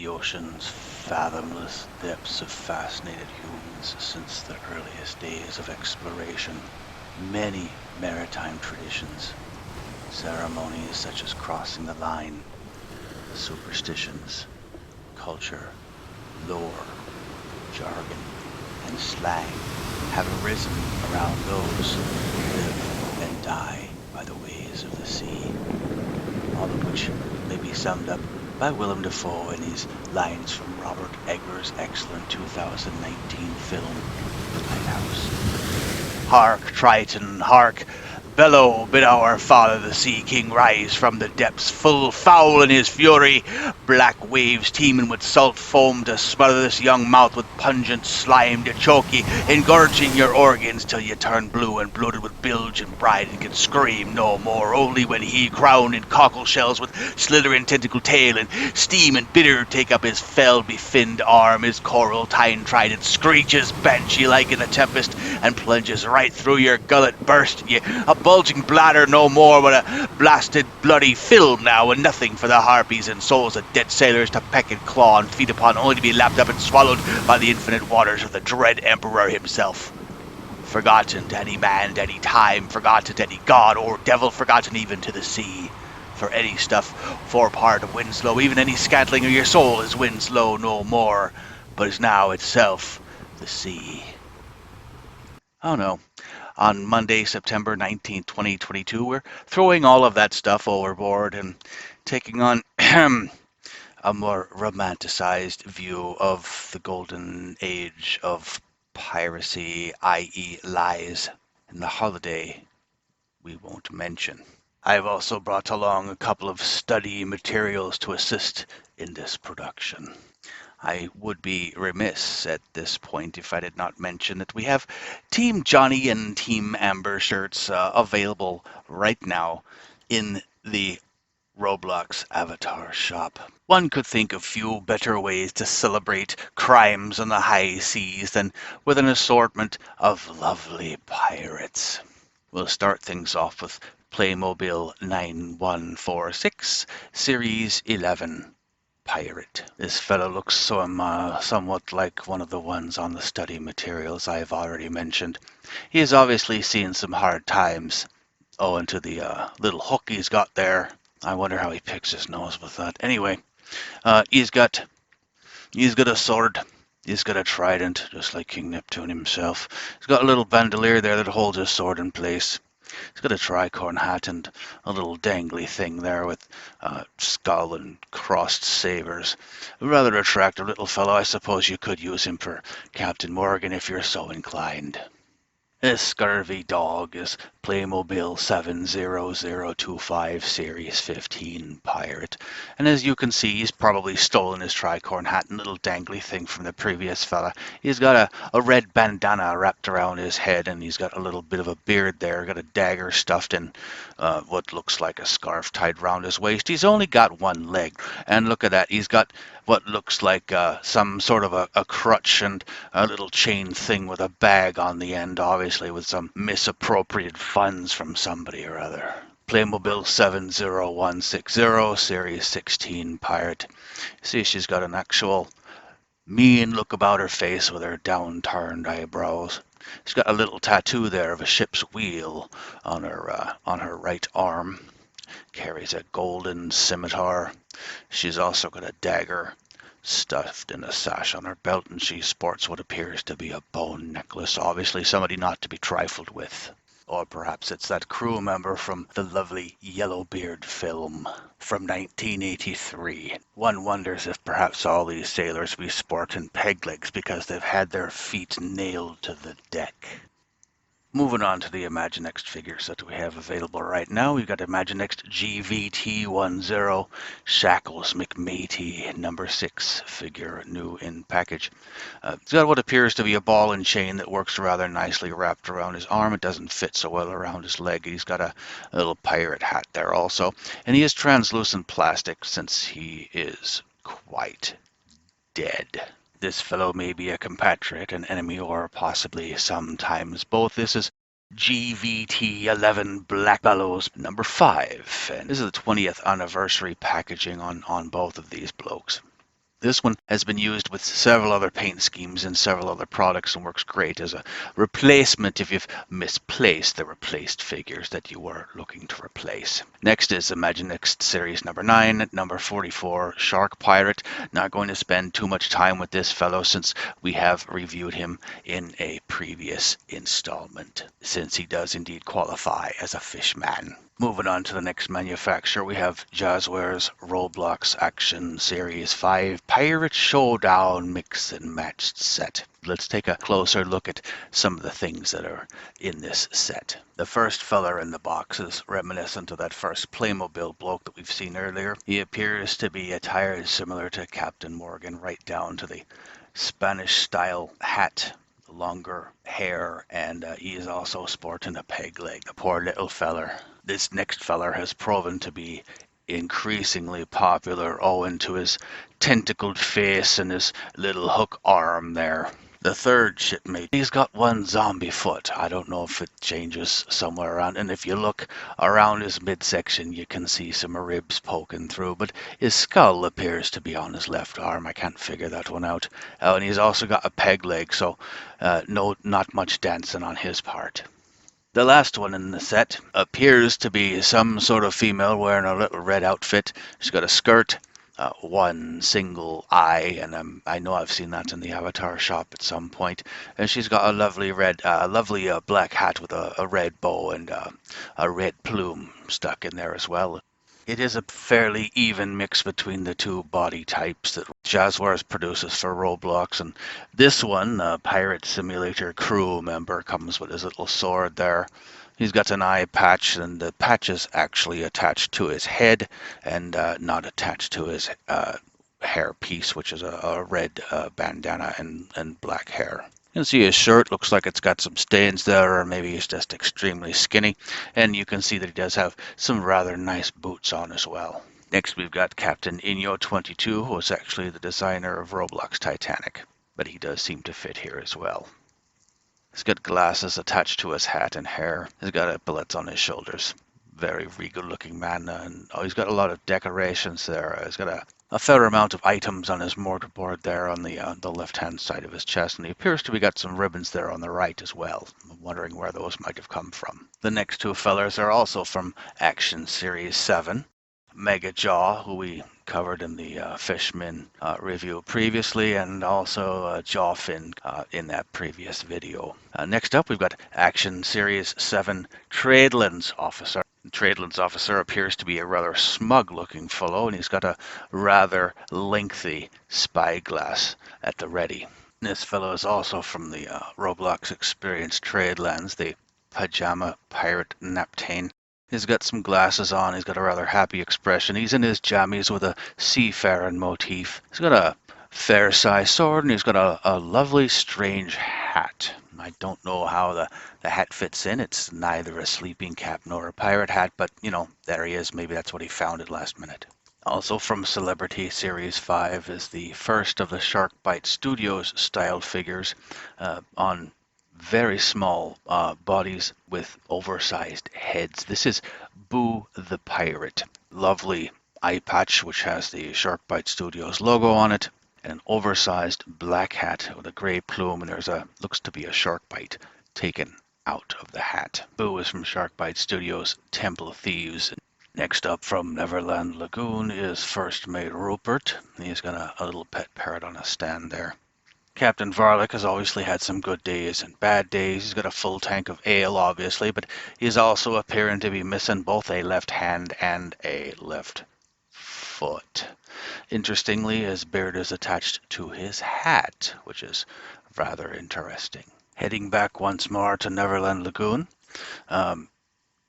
the ocean's fathomless depths have fascinated humans since the earliest days of exploration. Many maritime traditions, ceremonies such as crossing the line, superstitions, culture, lore, jargon, and slang have arisen around those who live and die by the ways of the sea, all of which may be summed up by Willem Dafoe in his lines from Robert Eggers' excellent 2019 film, The Lighthouse. Hark, Triton, hark! Bellow, bid our father the Sea King rise from the depths, full foul in his fury. Black waves teeming with salt foam to smother this young mouth with pungent slime to choke ye, engorging your organs till ye turn blue and bloated with bilge and bride and can scream no more. Only when he, crowned in cockle shells with slithering tentacle tail and steam and bitter, take up his fell befinned arm, his coral tine trident screeches banshee like in the tempest and plunges right through your gullet, burst ye a bulging bladder no more, but a blasted bloody film now, and nothing for the harpies and souls of dead sailors to peck and claw and feed upon, only to be lapped up and swallowed by the infinite waters of the dread emperor himself. Forgotten to any man, to any time, forgotten to any god or devil, forgotten even to the sea. For any stuff, forepart of Winslow, even any scantling of your soul is Winslow no more, but is now itself the sea. Oh no. On Monday, September 19th, 2022, we're throwing all of that stuff overboard and taking on a more romanticized view of the golden age of piracy, i.e. lies, and the holiday we won't mention. I've also brought along a couple of study materials to assist in this production. I would be remiss at this point if I did not mention that we have Team Johnny and Team Amber shirts available right now in the Roblox avatar shop. One could think of few better ways to celebrate crimes on the high seas than with an assortment of lovely pirates. We'll start things off with Playmobil 9146 Series 11. Pirate. This fellow looks somewhat like one of the ones on the study materials I have already mentioned. He has obviously seen some hard times owing to the little hook he's got there. I wonder how he picks his nose with that. Anyway, he's got a sword. He's got a trident, just like King Neptune himself. He's got a little bandolier there that holds his sword in place. He's got a tricorn hat and a little dangly thing there with skull and crossed sabers. A rather attractive little fellow. I suppose you could use him for Captain Morgan if you're so inclined. This scurvy dog is Playmobil 70025 Series 15 Pirate, and as you can see, he's probably stolen his tricorn hat and little dangly thing from the previous fella. He's got a red bandana wrapped around his head, and he's got a little bit of a beard there, got a dagger stuffed in what looks like a scarf tied round his waist. He's only got one leg, and look at that, he's got what looks like some sort of a crutch and a little chain thing with a bag on the end, obviously with some misappropriated funds from somebody or other. Playmobil 70160 Series 16 Pirate. See, she's got an actual mean look about her face with her downturned eyebrows. She's got a little tattoo there of a ship's wheel on her right arm. Carries a golden scimitar. She's also got a dagger stuffed in a sash on her belt, and she sports what appears to be a bone necklace, obviously somebody not to be trifled with. Or perhaps it's that crew member from the lovely Yellowbeard film from 1983. One wonders if perhaps all these sailors be sporting peg legs because they've had their feet nailed to the deck. Moving on to the Imaginext figures that we have available right now, we've got Imaginext GVT10 Shackles McMatey number 6 figure, new in package. It's got what appears to be a ball and chain that works rather nicely wrapped around his arm. It doesn't fit so well around his leg. He's got a little pirate hat there also, and he is translucent plastic since he is quite dead. This fellow may be a compatriot, an enemy, or possibly sometimes both. This is GVT11 Black Bellows number 5, and this is the 20th anniversary packaging on both of these blokes. This one has been used with several other paint schemes and several other products and works great as a replacement if you've misplaced the replaced figures that you were looking to replace. Next is Imaginext Series number 9, number 44, Shark Pirate. Not going to spend too much time with this fellow since we have reviewed him in a previous installment, since he does indeed qualify as a fish man. Moving on to the next manufacturer, we have Jazwares Roblox Action Series 5 Pirate Showdown Mix and Matched Set. Let's take a closer look at some of the things that are in this set. The first fella in the box is reminiscent of that first Playmobil bloke that we've seen earlier. He appears to be attired similar to Captain Morgan, right down to the Spanish-style hat, longer hair, and he is also sporting a peg leg. The poor little feller. This next feller has proven to be increasingly popular owing to his tentacled face and his little hook arm there. The third shipmate, he's got one zombie foot. I don't know if it changes somewhere around, and if you look around his midsection you can see some ribs poking through, but his skull appears to be on his left arm. I can't figure that one out. And he's also got a peg leg, so not much dancing on his part. The last one in the set appears to be some sort of female wearing a little red outfit. She's got a skirt, one single eye, and I know I've seen that in the Avatar shop at some point. And she's got a lovely black hat with a red bow and a red plume stuck in there as well. It is a fairly even mix between the two body types that Jazwares produces for Roblox, and this one, Pirate Simulator crew member, comes with his little sword there. He's got an eye patch, and the patch is actually attached to his head and not attached to his hair piece, which is a red bandana and black hair. You can see his shirt looks like it's got some stains there, or maybe he's just extremely skinny. And you can see that he does have some rather nice boots on as well. Next we've got Captain Inyo22, who is actually the designer of Roblox Titanic, but he does seem to fit here as well. He's got glasses attached to his hat and hair. He's got epaulets on his shoulders. Very regal looking man, and he's got a lot of decorations there. He's got a fair amount of items on his mortarboard there on the left-hand side of his chest, and he appears to be got some ribbons there on the right as well. I'm wondering where those might have come from. The next two fellers are also from Action Series 7. Mega Jaw, who we covered in the Fishman review previously, and also Jawfin in that previous video. Next up, we've got Action Series 7 Tradelands Officer. Tradelands Officer appears to be a rather smug-looking fellow, and he's got a rather lengthy spyglass at the ready. This fellow is also from the Roblox Experience Tradelands, the Pajama Pirate Naptane. He's got some glasses on, he's got a rather happy expression. He's in his jammies with a seafaring motif. He's got a fair-sized sword, and he's got a lovely, strange hat. I don't know how the hat fits in. It's neither a sleeping cap nor a pirate hat, but, you know, there he is. Maybe that's what he found at last minute. Also from Celebrity Series 5 is the first of the Sharkbite Studios styled figures on very small bodies with oversized heads. This is Boo the Pirate. Lovely eye patch which has the Sharkbite Studios logo on it. An oversized black hat with a grey plume, and there's looks to be a shark bite taken out of the hat. Boo is from Sharkbite Studios' Temple of Thieves. Next up from Neverland Lagoon is First Mate Rupert. He's got a little pet parrot on a stand there. Captain Varlic has obviously had some good days and bad days. He's got a full tank of ale, obviously, but he's also appearing to be missing both a left hand and a left foot. Interestingly, his beard is attached to his hat, which is rather interesting. Heading back once more to Neverland Lagoon,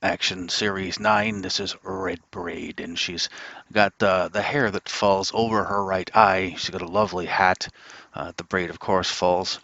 Action Series 9, this is Red Braid, and she's got the hair that falls over her right eye. She's got a lovely hat. The braid, of course, falls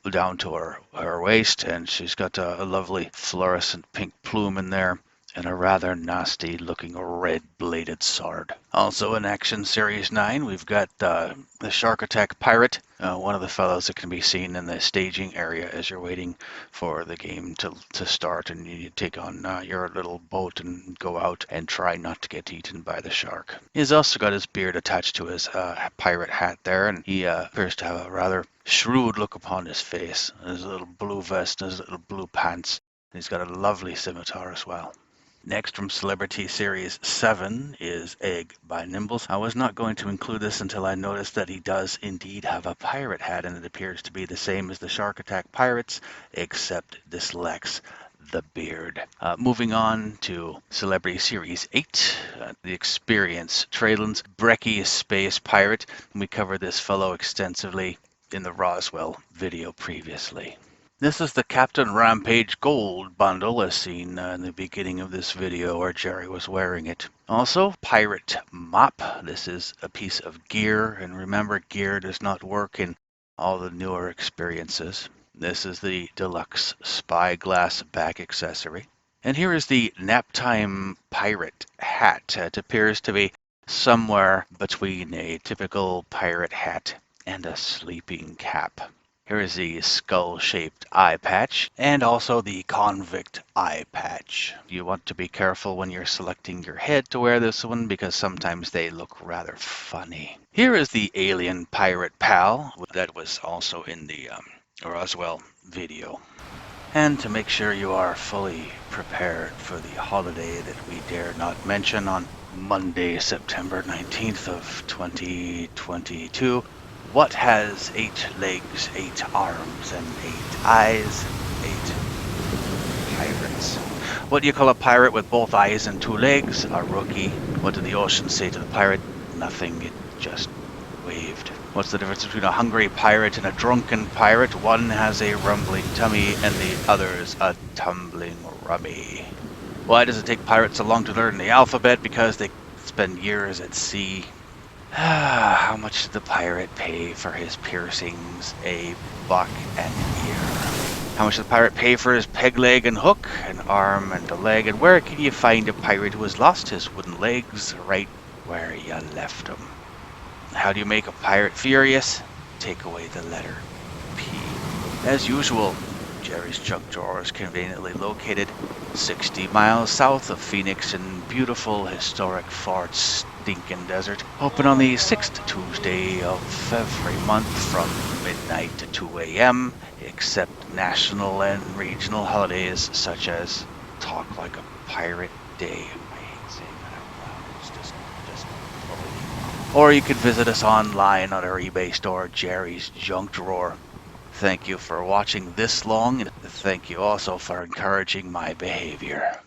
down to her waist, and she's got a lovely fluorescent pink plume in there. and a rather nasty looking red bladed sword. Also in Action Series 9, we've got the Shark Attack Pirate, one of the fellows that can be seen in the staging area as you're waiting for the game to start, and you take on your little boat and go out and try not to get eaten by the shark. He's also got his beard attached to his pirate hat there, and he appears to have a rather shrewd look upon his face, his little blue vest and his little blue pants. He's got a lovely scimitar as well. Next from Celebrity Series 7 is Egg by Nimbles. I was not going to include this until I noticed that he does indeed have a pirate hat, and it appears to be the same as the Shark Attack Pirates, except this lacks the beard. Moving on to Celebrity Series 8, The Experience, Traylon's Brekkie Space Pirate. We covered this fellow extensively in the Roswell video previously. This is the Captain Rampage Gold bundle as seen in the beginning of this video where Jerry was wearing it. Also, Pirate Mop. This is a piece of gear, and remember, gear does not work in all the newer experiences. This is the deluxe spyglass back accessory. And here is the Naptime Pirate hat. It appears to be somewhere between a typical pirate hat and a sleeping cap. Here is the skull-shaped eye patch, and also the convict eye patch. You want to be careful when you're selecting your head to wear this one, because sometimes they look rather funny. Here is the Alien Pirate Pal, that was also in the Roswell video. And to make sure you are fully prepared for the holiday that we dare not mention on Monday, September 19th of 2022, what has 8 legs, 8 arms, and 8 eyes, 8 pirates? What do you call a pirate with both eyes and 2 legs? A rookie. What did the ocean say to the pirate? Nothing, it just waved. What's the difference between a hungry pirate and a drunken pirate? One has a rumbling tummy and the other's a tumbling rummy. Why does it take pirates so long to learn the alphabet? Because they spend years at sea. How much did the pirate pay for his piercings? $1 an ear. How much did the pirate pay for his peg leg and hook, an arm and a leg? And where can you find a pirate who has lost his wooden legs? Right where you left them. How do you make a pirate furious? Take away the letter P. As usual, Jerry's Junk Drawer is conveniently located 60 miles south of Phoenix in beautiful historic Fort Stinkin' Desert. Open on the 6th Tuesday of every month from midnight to 2 a.m. except national and regional holidays such as Talk Like a Pirate Day. I hate saying that out loud. It's just totally. Or you could visit us online on our eBay store, Jerry's Junk Drawer. Thank you for watching this long, and thank you also for encouraging my behavior.